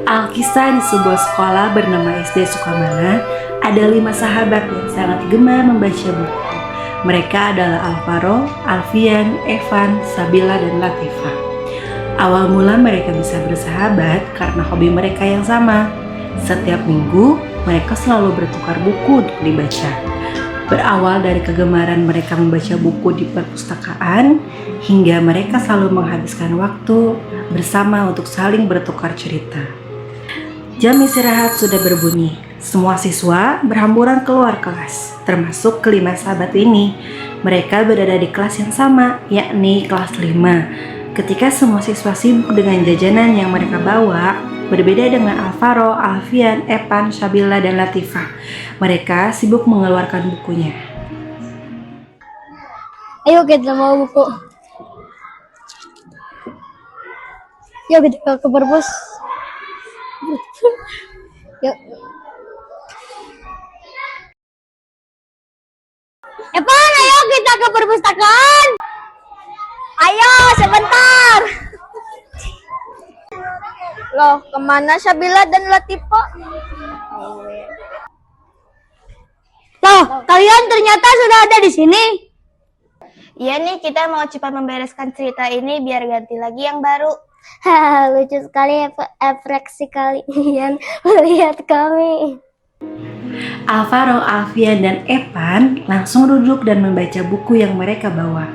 Alkisah di sebuah sekolah bernama SD Sukamana, ada 5 sahabat yang sangat gemar membaca buku. Mereka adalah Alvaro, Alfian, Evan, Sabila, dan Latifa. Awal mula mereka bisa bersahabat karena hobi mereka yang sama. Setiap minggu, mereka selalu bertukar buku untuk dibaca. Berawal dari kegemaran mereka membaca buku di perpustakaan, hingga mereka selalu menghabiskan waktu bersama untuk saling bertukar cerita. Jam istirahat sudah berbunyi. Semua siswa berhamburan keluar kelas, termasuk kelima sahabat ini. Mereka berada di kelas yang sama, yakni kelas 5. Ketika semua siswa sibuk dengan jajanan yang mereka bawa, berbeda dengan Alvaro, Alfian, Evan, Sabila, dan Latifah. Mereka sibuk mengeluarkan bukunya. Ayo kita mau buku. Yuk kita ke perpus. Yuk. Evan, ayo kita ke perpustakaan. Ayo sebentar. Loh, kemana Sabila dan Latifa? Loh, kalian ternyata sudah ada di sini. Iya nih, kita mau cepat membereskan cerita ini biar ganti lagi yang baru. Haha, lucu sekali ekspresi kalian melihat kami. Alvaro, Alfian, dan Evan langsung duduk dan membaca buku yang mereka bawa.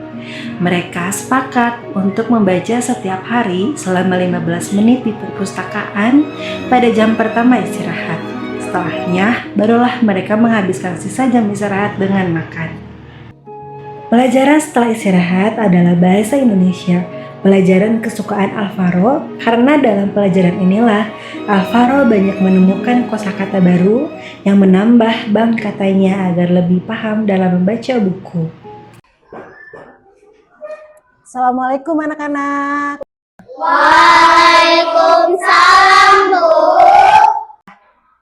Mereka sepakat untuk membaca setiap hari selama 15 menit di perpustakaan pada jam pertama istirahat. Setelahnya, barulah mereka menghabiskan sisa jam istirahat dengan makan. Pelajaran setelah istirahat adalah bahasa Indonesia, pelajaran kesukaan Alvaro, karena dalam pelajaran inilah Alvaro banyak menemukan kosakata baru yang menambah bank katanya agar lebih paham dalam membaca buku. Assalamualaikum anak-anak. Waalaikumsalam, Bu.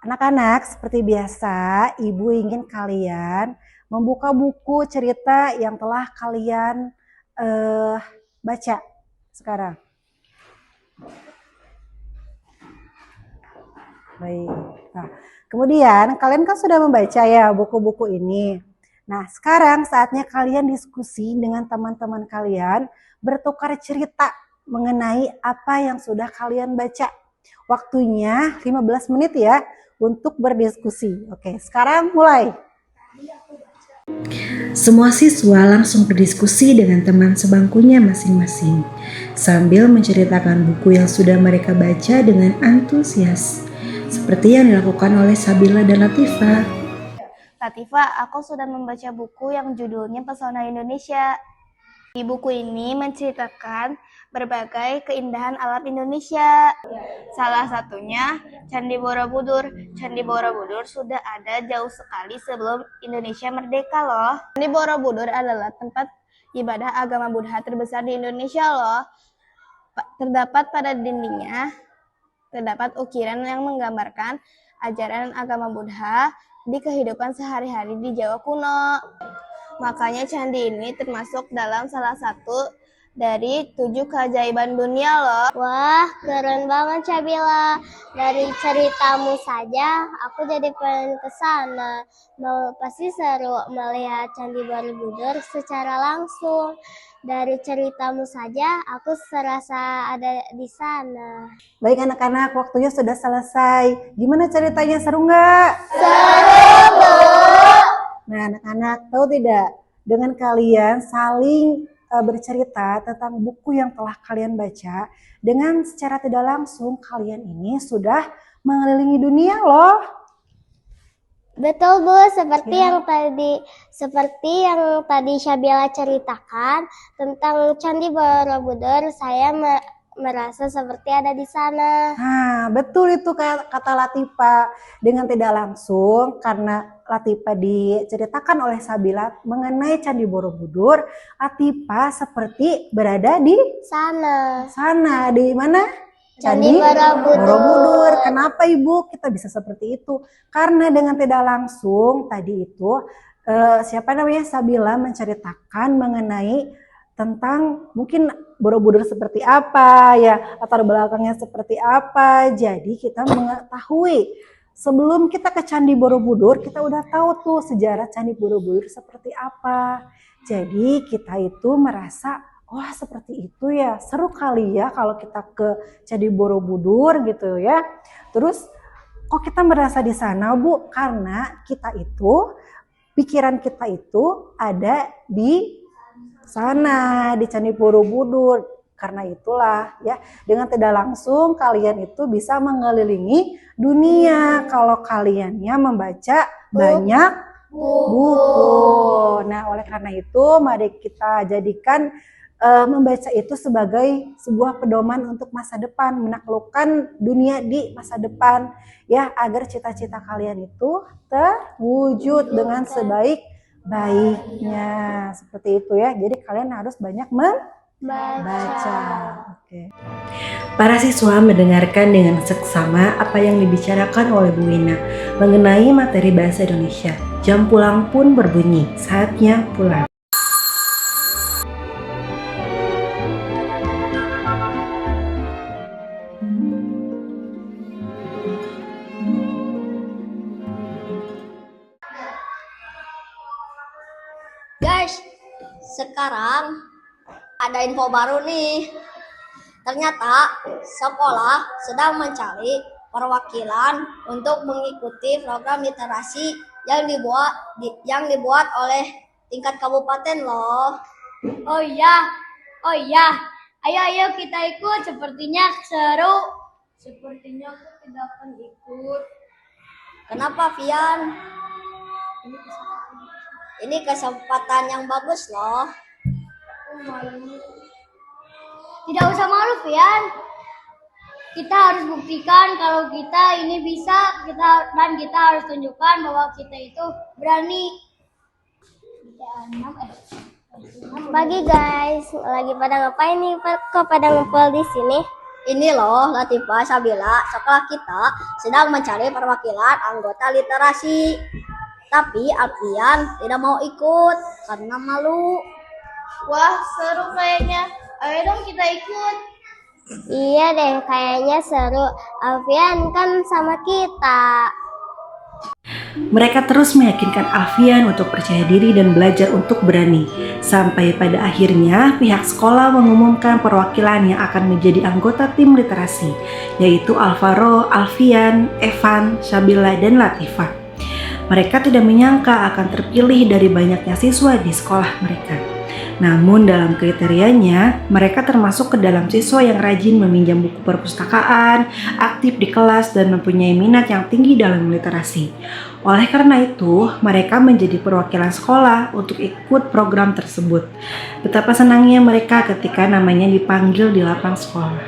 Anak-anak, seperti biasa, Ibu ingin kalian membuka buku cerita yang telah kalian baca sekarang. Baik. Nah, kemudian kalian kan sudah membaca ya buku-buku ini. Nah, sekarang saatnya kalian diskusi dengan teman-teman kalian, bertukar cerita mengenai apa yang sudah kalian baca. Waktunya 15 menit ya untuk berdiskusi. Oke, sekarang mulai. Semua siswa langsung berdiskusi dengan teman sebangkunya masing-masing, sambil menceritakan buku yang sudah mereka baca dengan antusias, seperti yang dilakukan oleh Sabila dan Latifah. Latifa, aku sudah membaca buku yang judulnya Pesona Indonesia. Di buku ini menceritakan berbagai keindahan alam Indonesia. Salah satunya Candi Borobudur. Candi Borobudur sudah ada jauh sekali sebelum Indonesia merdeka loh. Candi Borobudur adalah tempat ibadah agama Buddha terbesar di Indonesia loh. Terdapat pada dindingnya, terdapat ukiran yang menggambarkan ajaran agama Buddha di kehidupan sehari-hari di Jawa kuno. Makanya candi ini termasuk dalam salah satu dari 7 keajaiban dunia loh. Wah, keren banget Sabila. Dari ceritamu saja, aku jadi pengen ke sana. Pasti seru melihat Candi Borobudur secara langsung. Dari ceritamu saja, aku serasa ada di sana. Baik anak-anak, waktunya sudah selesai. Gimana ceritanya, seru nggak? Seru! Nah anak-anak, tahu tidak? Dengan kalian saling bercerita tentang buku yang telah kalian baca, dengan secara tidak langsung kalian ini sudah mengelilingi dunia loh. Betul Bu, seperti yang tadi Sabila ceritakan tentang Candi Borobudur, saya merasa seperti ada di sana. Nah, betul itu kata Latifah. Dengan tidak langsung, karena Latifah diceritakan oleh Sabila mengenai Candi Borobudur, Latifah seperti berada di Sana. sana. Di mana? Candi Borobudur. Kenapa Ibu kita bisa seperti itu? Karena dengan tidak langsung tadi itu Sabila menceritakan mengenai tentang mungkin Borobudur seperti apa ya, latar belakangnya seperti apa. Jadi kita mengetahui sebelum kita ke Candi Borobudur, kita udah tahu tuh sejarah Candi Borobudur seperti apa. Jadi kita itu merasa, wah seperti itu ya, seru kali ya kalau kita ke Candi Borobudur gitu ya. Terus kok kita merasa di sana Bu? Karena kita itu, pikiran kita itu ada di sana, di Candi Borobudur. Karena itulah ya, dengan tidak langsung kalian itu bisa mengelilingi dunia kalau kaliannya membaca banyak buku. Nah, oleh karena itu mari kita jadikan membaca itu sebagai sebuah pedoman untuk masa depan, menaklukkan dunia di masa depan ya, agar cita-cita kalian itu terwujud dengan sebaik-baiknya. Seperti itu ya. Jadi kalian harus banyak membaca. Oke. Para siswa mendengarkan dengan seksama apa yang dibicarakan oleh Bu Wina mengenai materi bahasa Indonesia. Jam pulang pun berbunyi, saatnya pulang. Guys, sekarang ada info baru nih. Ternyata sekolah sedang mencari perwakilan untuk mengikuti program literasi yang dibuat oleh tingkat kabupaten loh. Oh iya. Ayo kita ikut. Sepertinya seru. Sepertinya aku tidak akan ikut. Kenapa, Vian? Ini kesempatan yang bagus loh. Tidak usah malu, Pian. Kita harus buktikan kalau kita ini bisa, dan kita harus tunjukkan bahwa kita itu berani. Pagi guys, lagi pada ngapain nih? Kok pada ngumpul di sini? Ini loh, Latifah, Sabila, sekolah kita sedang mencari perwakilan anggota literasi. Tapi Alfian tidak mau ikut karena malu. Wah, seru kayaknya. Ayo dong kita ikut. Iya deh, kayaknya seru. Alfian kan sama kita. Mereka terus meyakinkan Alfian untuk percaya diri dan belajar untuk berani. Sampai pada akhirnya pihak sekolah mengumumkan perwakilan yang akan menjadi anggota tim literasi, yaitu Alvaro, Alfian, Evan, Sabila, dan Latifah. Mereka tidak menyangka akan terpilih dari banyaknya siswa di sekolah mereka. Namun dalam kriterianya, mereka termasuk ke dalam siswa yang rajin meminjam buku perpustakaan, aktif di kelas, dan mempunyai minat yang tinggi dalam literasi. Oleh karena itu, mereka menjadi perwakilan sekolah untuk ikut program tersebut. Betapa senangnya mereka ketika namanya dipanggil di lapang sekolah.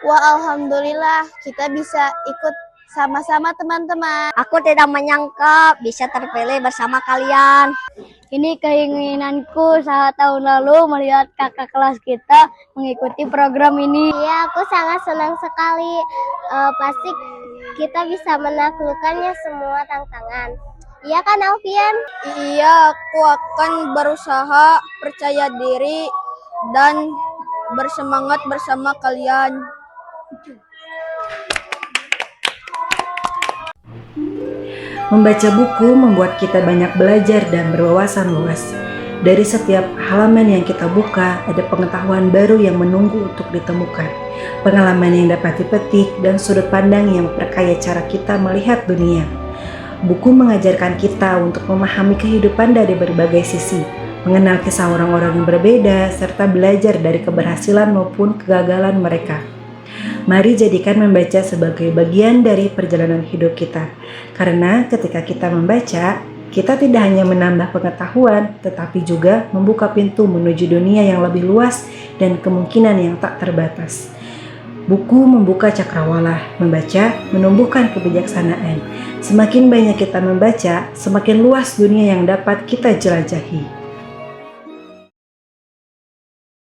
Wah, alhamdulillah kita bisa ikut sama-sama teman-teman. Aku tidak menyangka bisa terpilih bersama kalian. Ini keinginanku saat tahun lalu melihat kakak kelas kita mengikuti program ini. Iya, aku sangat senang sekali. Pasti kita bisa menaklukkannya semua tantangan. Iya kan, Alfian? Iya, aku akan berusaha percaya diri dan bersemangat bersama kalian. Membaca buku membuat kita banyak belajar dan berwawasan luas. Dari setiap halaman yang kita buka, ada pengetahuan baru yang menunggu untuk ditemukan, pengalaman yang dapat dipetik, dan sudut pandang yang memperkaya cara kita melihat dunia. Buku mengajarkan kita untuk memahami kehidupan dari berbagai sisi, mengenal kisah orang-orang yang berbeda, serta belajar dari keberhasilan maupun kegagalan mereka. Mari jadikan membaca sebagai bagian dari perjalanan hidup kita. Karena ketika kita membaca, kita tidak hanya menambah pengetahuan, tetapi juga membuka pintu menuju dunia yang lebih luas dan kemungkinan yang tak terbatas. Buku membuka cakrawala, membaca menumbuhkan kebijaksanaan. Semakin banyak kita membaca, semakin luas dunia yang dapat kita jelajahi.